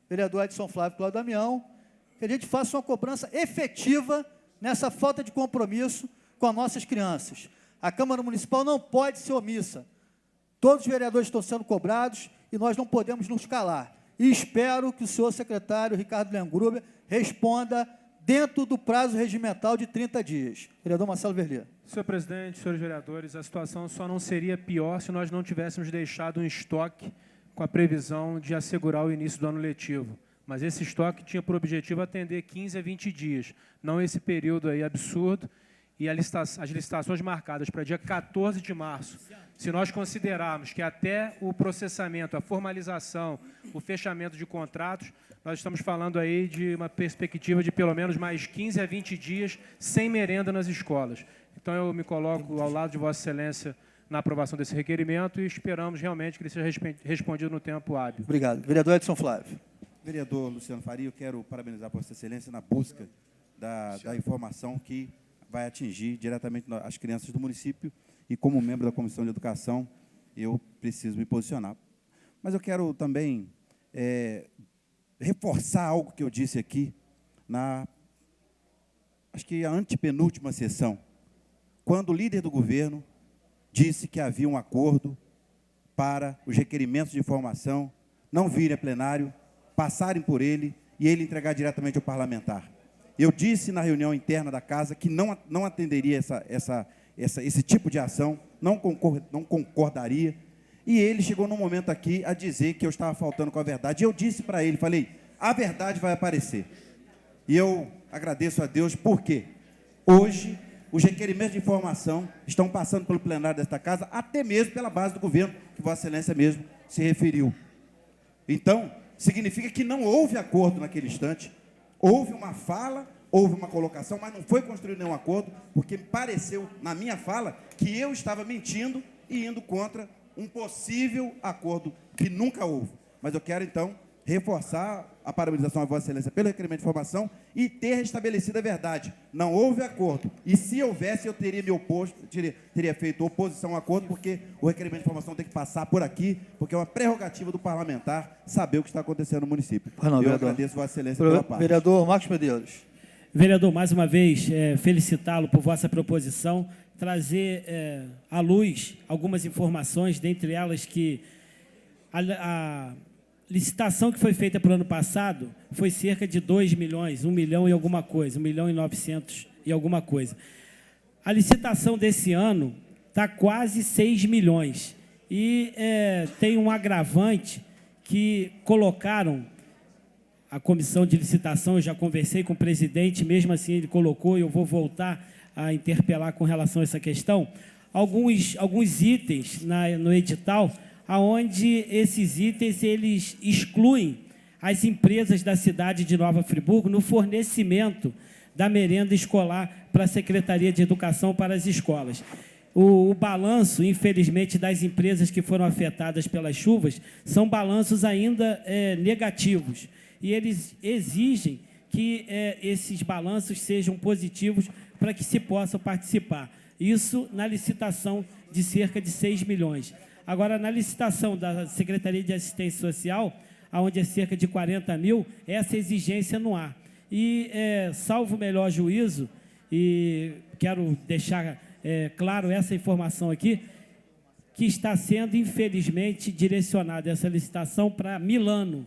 vereador Edson Flávio Cláudio Damião, que a gente faça uma cobrança efetiva nessa falta de compromisso com as nossas crianças. A Câmara Municipal não pode ser omissa. Todos os vereadores estão sendo cobrados e nós não podemos nos calar. E espero que o senhor secretário Ricardo Lengruber responda dentro do prazo regimental de 30 dias. Vereador Marcelo Verlier. Senhor presidente, senhores vereadores, a situação só não seria pior se nós não tivéssemos deixado um estoque com a previsão de assegurar o início do ano letivo. Mas esse estoque tinha por objetivo atender 15 a 20 dias, não esse período aí absurdo. E as licitações marcadas para dia 14 de março, se nós considerarmos que até o processamento, a formalização, o fechamento de contratos, nós estamos falando aí de uma perspectiva de pelo menos mais 15 a 20 dias sem merenda nas escolas. Então, eu me coloco ao lado de Vossa Excelência na aprovação desse requerimento e esperamos realmente que ele seja respondido no tempo hábil. Obrigado. Vereador Edson Flávio. Vereador Luciano Faria, eu quero parabenizar Vossa Excelência na busca da informação que vai atingir diretamente as crianças do município e, como membro da Comissão de Educação, eu preciso me posicionar. Mas eu quero também reforçar algo que eu disse aqui acho que a antepenúltima sessão, quando o líder do governo disse que havia um acordo para os requerimentos de informação não virem a plenário, passarem por ele e ele entregar diretamente ao parlamentar. Eu disse na reunião interna da casa que não atenderia esse tipo de ação, não concordaria, e ele chegou num momento aqui a dizer que eu estava faltando com a verdade. E eu disse para ele, falei, a verdade vai aparecer. E eu agradeço a Deus porque hoje os requerimentos de informação estão passando pelo plenário desta casa, até mesmo pela base do governo, que Vossa Excelência mesmo se referiu. Então, significa que não houve acordo naquele instante, houve uma fala, houve uma colocação, mas não foi construído nenhum acordo, porque me pareceu, na minha fala, que eu estava mentindo e indo contra um possível acordo que nunca houve. Mas eu quero, então, reforçar a parabenização à Vossa Excelência pelo requerimento de informação e ter restabelecido a verdade. Não houve acordo. E se houvesse, eu teria me oposto, teria feito oposição ao acordo, porque o requerimento de informação tem que passar por aqui, porque é uma prerrogativa do parlamentar saber o que está acontecendo no município. Eu agradeço Vossa Excelência pela parte. Vereador Marcos Medeiros. Vereador, mais uma vez, felicitá-lo por vossa proposição, trazer à luz algumas informações, dentre elas que a licitação que foi feita para o ano passado foi cerca de 2 milhões, 1 milhão e alguma coisa, 1 milhão e 900 e alguma coisa. A licitação desse ano está quase 6 milhões. E tem um agravante que colocaram a comissão de licitação, eu já conversei com o presidente, mesmo assim ele colocou, e eu vou voltar a interpelar com relação a essa questão, alguns itens no edital, aonde esses itens eles excluem as empresas da cidade de Nova Friburgo no fornecimento da merenda escolar para a Secretaria de Educação para as escolas. O balanço, infelizmente, das empresas que foram afetadas pelas chuvas são balanços ainda negativos. E eles exigem que esses balanços sejam positivos para que se possa participar. Isso na licitação de cerca de 6 milhões. Agora, na licitação da Secretaria de Assistência Social, onde é cerca de 40 mil, essa exigência não há. E, salvo o melhor juízo, e quero deixar claro essa informação aqui, que está sendo, infelizmente, direcionada essa licitação para Milano,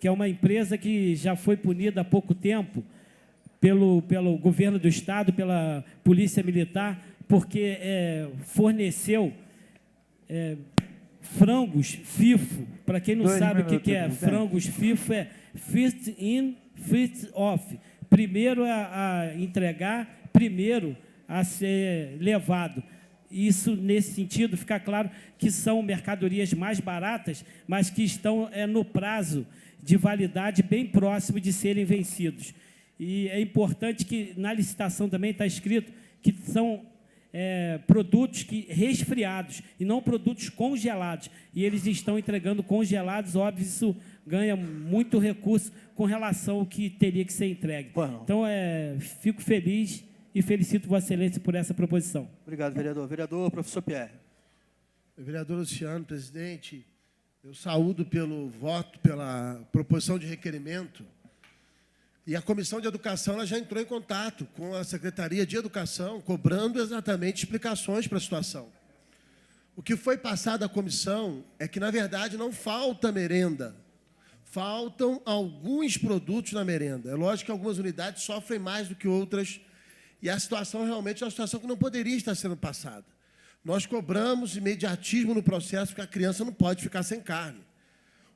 que é uma empresa que já foi punida há pouco tempo pelo governo do Estado, pela Polícia Militar, porque forneceu frangos FIFO. Para quem não sabe o que é frangos FIFO, é first in, first off. Primeiro a entregar, primeiro a ser levado. Isso, nesse sentido, fica claro que são mercadorias mais baratas, mas que estão no prazo de validade bem próximo de serem vencidos. E é importante que, na licitação também está escrito que são produtos resfriados e não produtos congelados. E eles estão entregando congelados, óbvio, isso ganha muito recurso com relação ao que teria que ser entregue. Bueno. Então, fico feliz e felicito Vossa Excelência por essa proposição. Obrigado, vereador. Vereador, professor Pierre. Vereador Luciano, presidente, eu saúdo pelo voto, pela proposição de requerimento. E a Comissão de Educação ela já entrou em contato com a Secretaria de Educação, cobrando exatamente explicações para a situação. O que foi passado à comissão é que, na verdade, não falta merenda. Faltam alguns produtos na merenda. É lógico que algumas unidades sofrem mais do que outras, e a situação realmente é uma situação que não poderia estar sendo passada. Nós cobramos imediatismo no processo, porque a criança não pode ficar sem carne.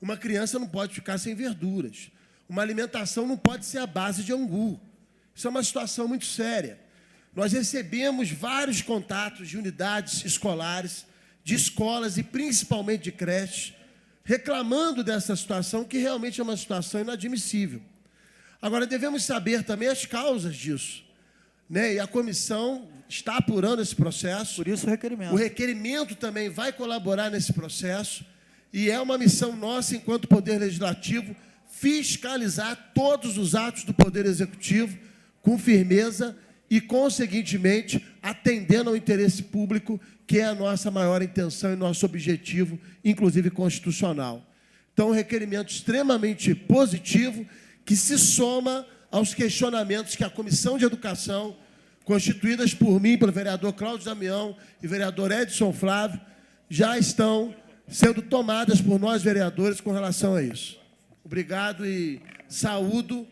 Uma criança não pode ficar sem verduras. Uma alimentação não pode ser à base de angu. Isso é uma situação muito séria. Nós recebemos vários contatos de unidades escolares, de escolas e principalmente de creches, reclamando dessa situação, que realmente é uma situação inadmissível. Agora, devemos saber também as causas disso, né? E a comissão está apurando esse processo. Por isso o requerimento. O requerimento também vai colaborar nesse processo, e é uma missão nossa, enquanto Poder Legislativo, fiscalizar todos os atos do Poder Executivo com firmeza e, conseguintemente, atendendo ao interesse público, que é a nossa maior intenção e nosso objetivo, inclusive constitucional. Então, um requerimento extremamente positivo, que se soma aos questionamentos que a Comissão de Educação, constituídas por mim, pelo vereador Cláudio Damião e vereador Edson Flávio, já estão sendo tomadas por nós, vereadores, com relação a isso. Obrigado e saúdo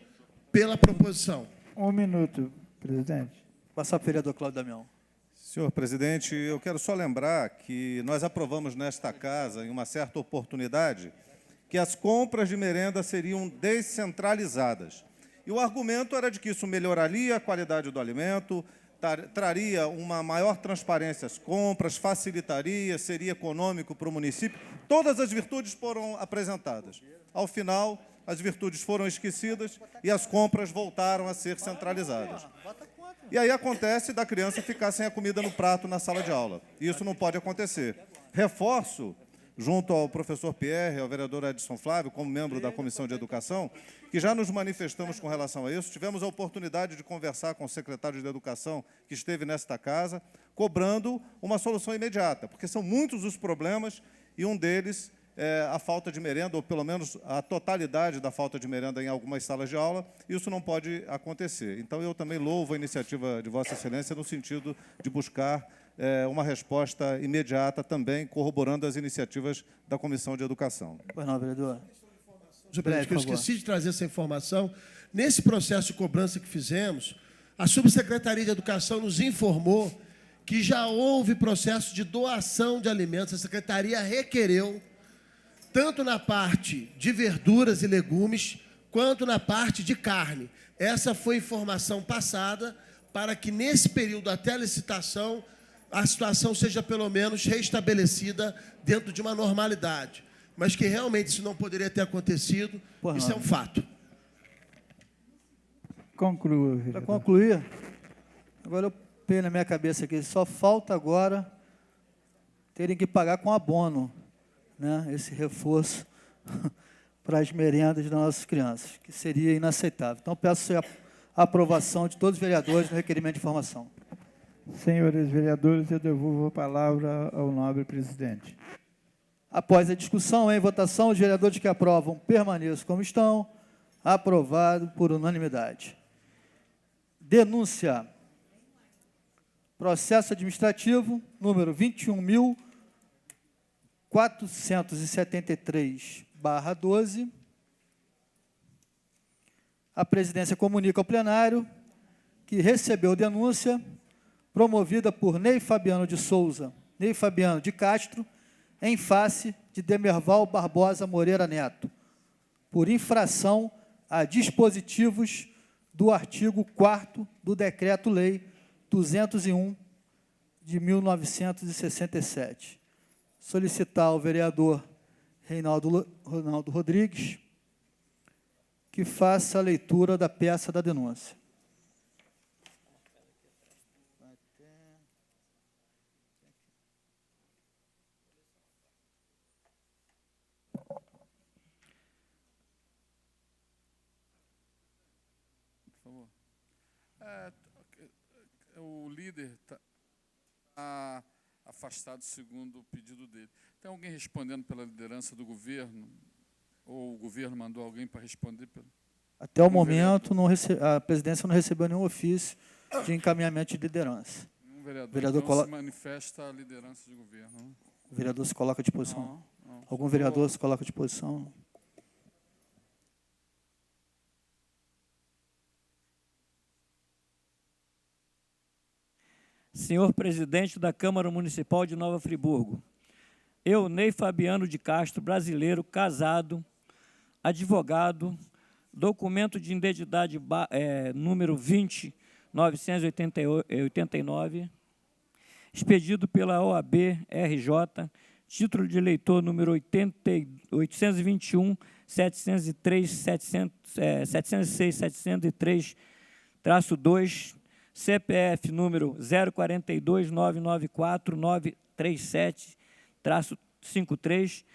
pela proposição. 1 minuto, presidente. Passar para o vereador Cláudio Damião. Senhor presidente, eu quero só lembrar que nós aprovamos nesta casa, em uma certa oportunidade, que as compras de merenda seriam descentralizadas. E o argumento era de que isso melhoraria a qualidade do alimento, traria uma maior transparência às compras, facilitaria, seria econômico para o município. Todas as virtudes foram apresentadas. Ao final, as virtudes foram esquecidas e as compras voltaram a ser centralizadas. E aí acontece da criança ficar sem a comida no prato na sala de aula. Isso não pode acontecer. Reforço, junto ao professor Pierre e ao vereador Edson Flávio, como membro da Comissão de Educação, que já nos manifestamos com relação a isso. Tivemos a oportunidade de conversar com o secretário de Educação, que esteve nesta casa, cobrando uma solução imediata, porque são muitos os problemas e um deles é a falta de merenda, ou pelo menos a totalidade da falta de merenda em algumas salas de aula. Isso não pode acontecer. Então, eu também louvo a iniciativa de Vossa Excelência no sentido de buscar uma resposta imediata também, corroborando as iniciativas da Comissão de Educação. Pois não, vereador. Eu esqueci de trazer essa informação. Nesse processo de cobrança que fizemos, a Subsecretaria de Educação nos informou que já houve processo de doação de alimentos. A Secretaria requereu, tanto na parte de verduras e legumes, quanto na parte de carne. Essa foi informação passada para que, nesse período até a licitação, a situação seja, pelo menos, restabelecida dentro de uma normalidade. Mas que realmente isso não poderia ter acontecido, isso é um fato. Conclua, Para vereador. concluir, agora eu peguei na minha cabeça aqui, só falta agora terem que pagar com abono, né, esse reforço para as merendas das nossas crianças, que seria inaceitável. Então, peço a aprovação de todos os vereadores no requerimento de informação. Senhores vereadores, eu devolvo a palavra ao nobre presidente. Após a discussão, em votação, os vereadores que aprovam permaneçam como estão. Aprovado por unanimidade. Denúncia. Processo administrativo, número 21.473/12. A presidência comunica ao plenário que recebeu denúncia promovida por Ney Fabiano de Castro, em face de Demerval Barbosa Moreira Neto, por infração a dispositivos do artigo 4º do Decreto-Lei 201, de 1967. Solicitar ao vereador Reinaldo Rodrigues que faça a leitura da peça da denúncia. O líder está afastado segundo o pedido dele. Tem alguém respondendo pela liderança do governo? Ou o governo mandou alguém para responder? Até o momento, a presidência não recebeu nenhum ofício de encaminhamento de liderança. Um vereador Vereador se manifesta a liderança de governo. Não? O vereador se coloca à disposição. Não. Algum vereador se coloca à disposição? Senhor presidente da Câmara Municipal de Nova Friburgo, eu, Ney Fabiano de Castro, brasileiro, casado, advogado, documento de identidade número 20.989, expedido pela OAB RJ, título de eleitor número 806-703-2, CPF número 042994937-53,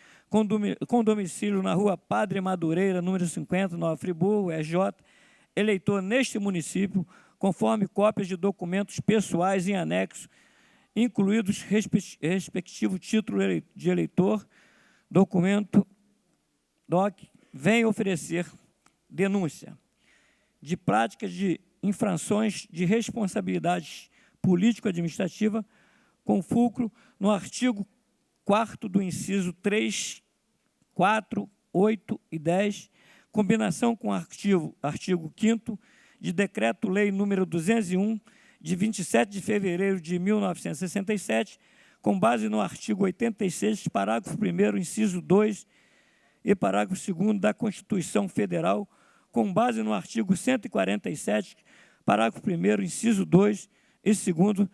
com domicílio na rua Padre Madureira, número 50, Nova Friburgo, RJ, eleitor neste município, conforme cópias de documentos pessoais em anexo, incluídos respectivo título de eleitor, documento DOC, vem oferecer denúncia. de práticas de infrações de responsabilidade político-administrativa, com fulcro no artigo 4º do inciso 3, 4, 8 e 10, combinação com o artigo 5º de Decreto-Lei nº 201, de 27 de fevereiro de 1967, com base no artigo 86, parágrafo 1º, inciso 2 e parágrafo 2º da Constituição Federal, com base no artigo 147, parágrafo 1º, inciso 2 e 2º,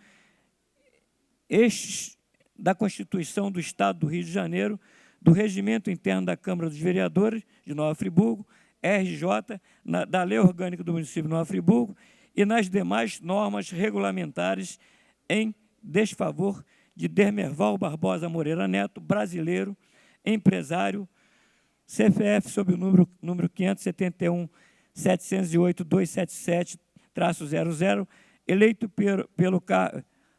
estes da Constituição do Estado do Rio de Janeiro, do Regimento Interno da Câmara dos Vereadores de Nova Friburgo, RJ, da Lei Orgânica do Município de Nova Friburgo e nas demais normas regulamentares em desfavor de Dermerval Barbosa Moreira Neto, brasileiro, empresário, CPF sob o número 571.708.277-00, eleito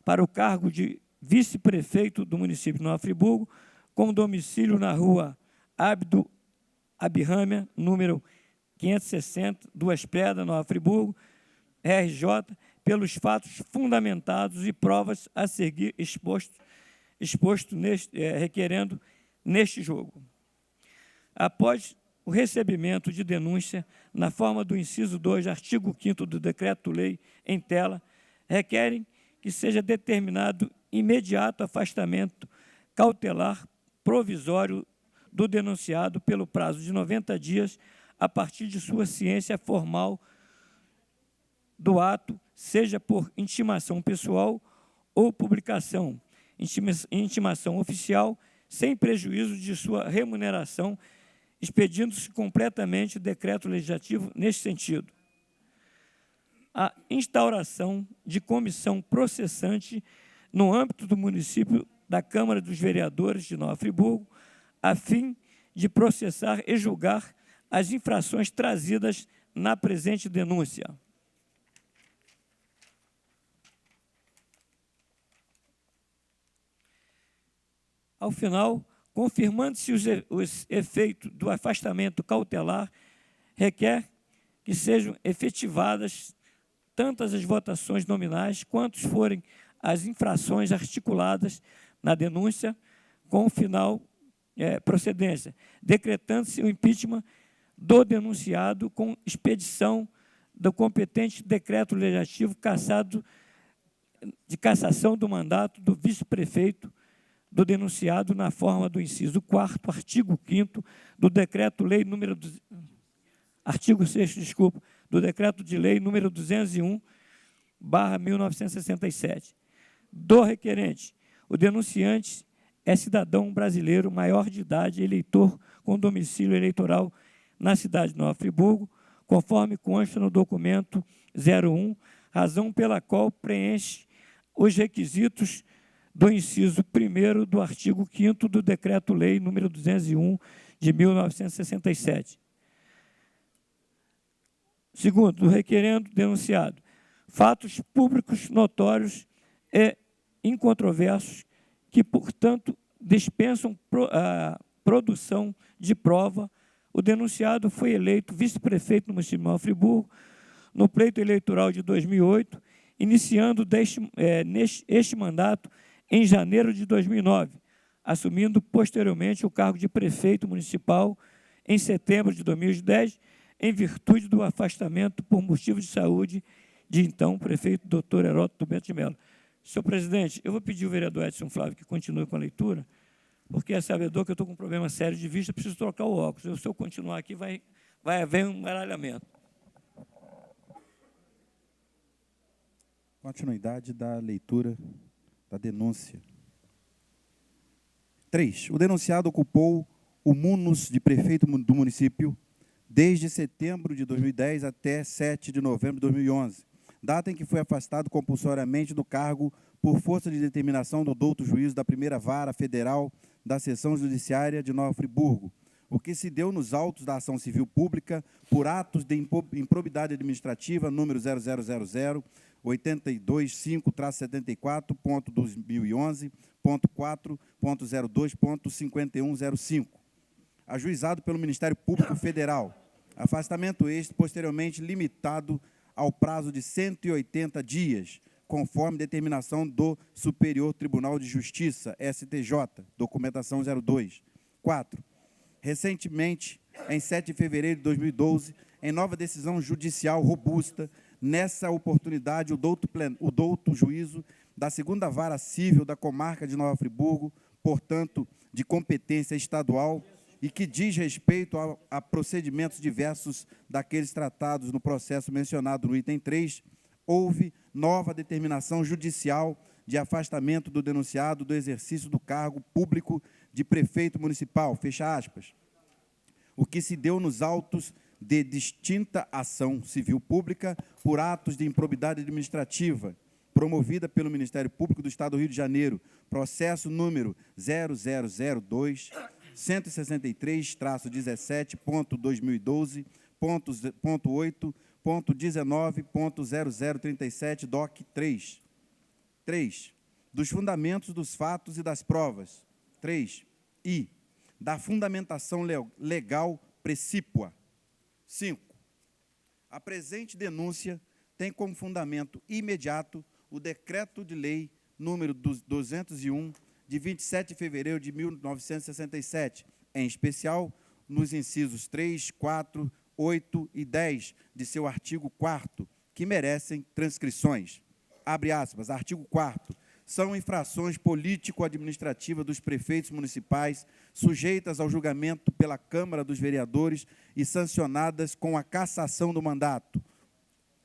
para o cargo de vice-prefeito do município de Nova Friburgo, com domicílio na rua Abdo Abirrâmia, número 560, Duas Pedras, Nova Friburgo, RJ, pelos fatos fundamentados e provas a seguir requerendo neste jogo. Após o recebimento de denúncia, na forma do inciso 2, artigo 5º do Decreto-Lei em tela, requerem que seja determinado imediato afastamento cautelar provisório do denunciado pelo prazo de 90 dias a partir de sua ciência formal do ato, seja por intimação pessoal ou publicação, intimação oficial, sem prejuízo de sua remuneração, expedindo-se completamente o decreto legislativo neste sentido. A instauração de comissão processante no âmbito do município da Câmara dos Vereadores de Nova Friburgo, a fim de processar e julgar as infrações trazidas na presente denúncia. Ao final, confirmando-se os efeitos do afastamento cautelar, requer que sejam efetivadas tantas as votações nominais quanto forem as infrações articuladas na denúncia com final procedência, decretando-se o impeachment do denunciado com expedição do competente decreto legislativo de cassação do mandato do vice-prefeito do denunciado na forma do inciso 4º, artigo 5º do Decreto-Lei número... Artigo 6º, desculpa, do Decreto de Lei número 201/1967. Do requerente, o denunciante é cidadão brasileiro maior de idade, eleitor com domicílio eleitoral na cidade de Nova Friburgo, conforme consta no documento 01, razão pela qual preenche os requisitos do inciso 1º do artigo 5º do Decreto-Lei número 201 de 1967. Segundo, do requerendo denunciado, fatos públicos notórios e incontroversos que, portanto, dispensam a produção de prova. O denunciado foi eleito vice-prefeito no município de Nova Friburgo no pleito eleitoral de 2008, iniciando este mandato em janeiro de 2009, assumindo posteriormente o cargo de prefeito municipal em setembro de 2010, em virtude do afastamento por motivo de saúde de então prefeito Dr. Heródoto Bento de Mello. Senhor presidente, eu vou pedir ao vereador Edson Flávio que continue com a leitura, porque é sabedor que eu estou com um problema sério de vista, preciso trocar o óculos. Se eu continuar aqui, vai haver um baralhamento. Continuidade da leitura da denúncia. 3. O denunciado ocupou o munus de prefeito do município desde setembro de 2010 até 7 de novembro de 2011, data em que foi afastado compulsoriamente do cargo por força de determinação do douto juízo da Primeira Vara Federal da Seção Judiciária de Nova Friburgo, o que se deu nos autos da ação civil pública por atos de improbidade administrativa número 0000825-74.2011.4.02.5105, ajuizado pelo Ministério Público Federal, Afastamento este, posteriormente limitado ao prazo de 180 dias, conforme determinação do Superior Tribunal de Justiça, STJ, documentação 02. 4. Recentemente, em 7 de fevereiro de 2012, em nova decisão judicial robusta, nessa oportunidade, o douto juízo da 2ª Vara Civil da Comarca de Nova Friburgo, portanto, de competência estadual, e que diz respeito a procedimentos diversos daqueles tratados no processo mencionado no item 3, houve nova determinação judicial de afastamento do denunciado do exercício do cargo público de prefeito municipal, fecha aspas, o que se deu nos autos de distinta ação civil pública por atos de improbidade administrativa, promovida pelo Ministério Público do Estado do Rio de Janeiro, processo número 0002 163/2012.8.19.0037, DOC 3. 3. Dos fundamentos dos fatos e das provas. 3. I. Da fundamentação legal precípua. 5. A presente denúncia tem como fundamento imediato o Decreto de Lei número 201, de 27 de fevereiro de 1967, em especial nos incisos 3, 4, 8 e 10 de seu artigo 4º, que merecem transcrições. Abre aspas, artigo 4º. São infrações político-administrativas dos prefeitos municipais, sujeitas ao julgamento pela Câmara dos Vereadores e sancionadas com a cassação do mandato.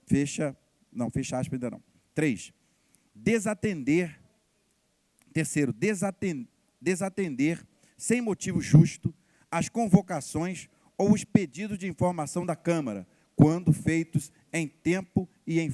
Fecha aspas ainda não. 3. Terceiro, desatender, sem motivo justo, as convocações ou os pedidos de informação da Câmara, quando feitos em tempo e em